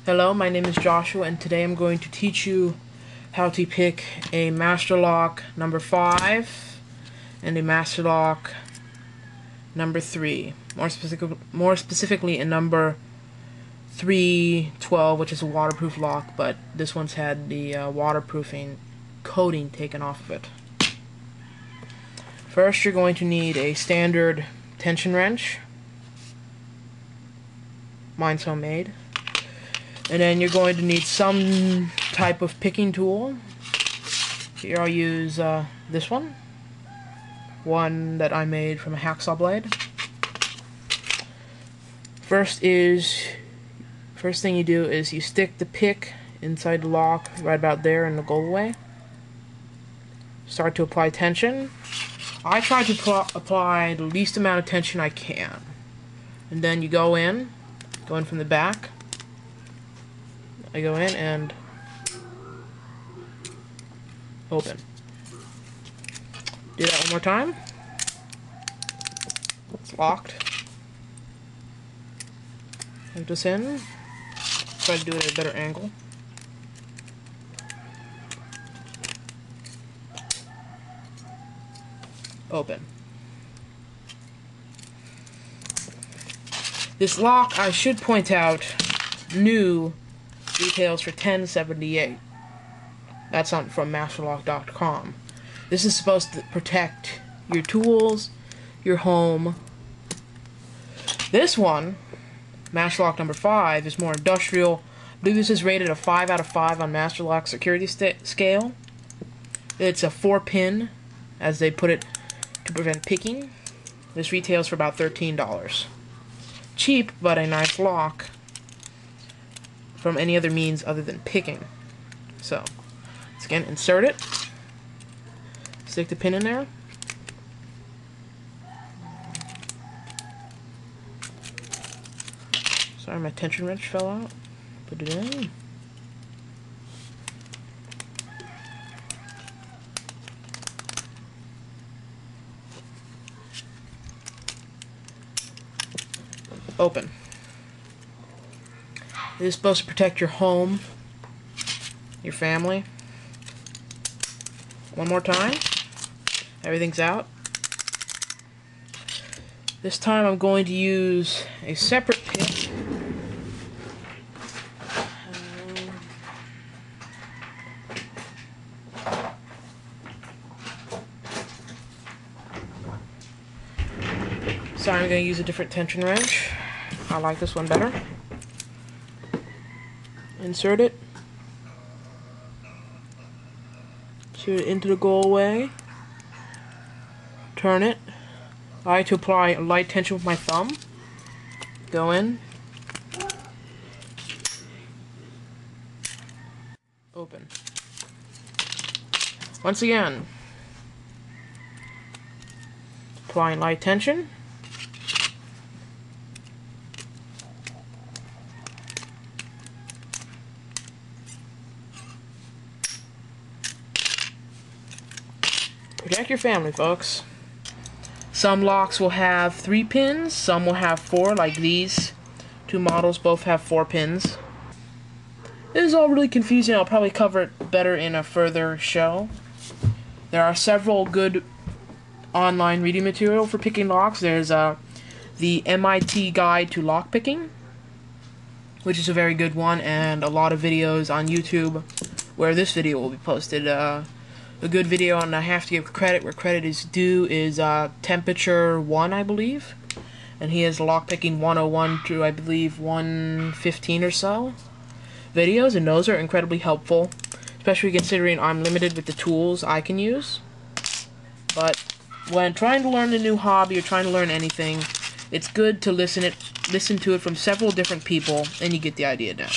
Hello, my name is Joshua, and today I'm going to teach you how to pick a Master Lock number 5 and a Master Lock number 3. More specifically, a number 312, which is a waterproof lock, but this one's had the waterproofing coating taken off of it. First, you're going to need a standard tension wrench. Mine's homemade. And then you're going to need some type of picking tool. Here I'll use this one that I made from a hacksaw blade. First thing you do is you stick the pick inside the lock right about there in the gold way. Start to apply tension. I try to apply the least amount of tension I can. And then you go in from the back. I go in and open. Do that one more time. It's locked. Put this in. Try to do it at a better angle. Open. This lock, I should point out, new, retails for $10.78. That's on from masterlock.com. This is supposed to protect your tools, your home. This one, Masterlock number 5, is more industrial. I believe this is rated a 5 out of 5 on Masterlock security scale. It's a 4-pin, as they put it, to prevent picking. This retails for about $13. Cheap, but a nice lock from any other means other than picking. So, let's again insert it. Stick the pin in there. Sorry, my tension wrench fell out. Put it in. Open. This is supposed to protect your home, your family. One more time. Everything's out. This time I'm going to use a separate pick. Sorry, I'm going to use a different tension wrench. I like this one better. Insert it. Shoot it into the gold way. Turn it. I like to apply a light tension with my thumb. Go in. Open. Once again, applying light tension. Protect your family, folks. Some locks will have 3 pins, some will have 4, like these. 2 models both have 4 pins. This is all really confusing. I'll probably cover it better in a further show. There are several good online reading material for picking locks. There's the MIT Guide to Lockpicking, which is a very good one, and a lot of videos on YouTube where this video will be posted. A good video, and I have to give credit where credit is due, is Temperature 1, I believe. And he has Lockpicking 101 through, I believe, 115 or so videos, and those are incredibly helpful, especially considering I'm limited with the tools I can use. But when trying to learn a new hobby or trying to learn anything, it's good to listen to it from several different people, and you get the idea down.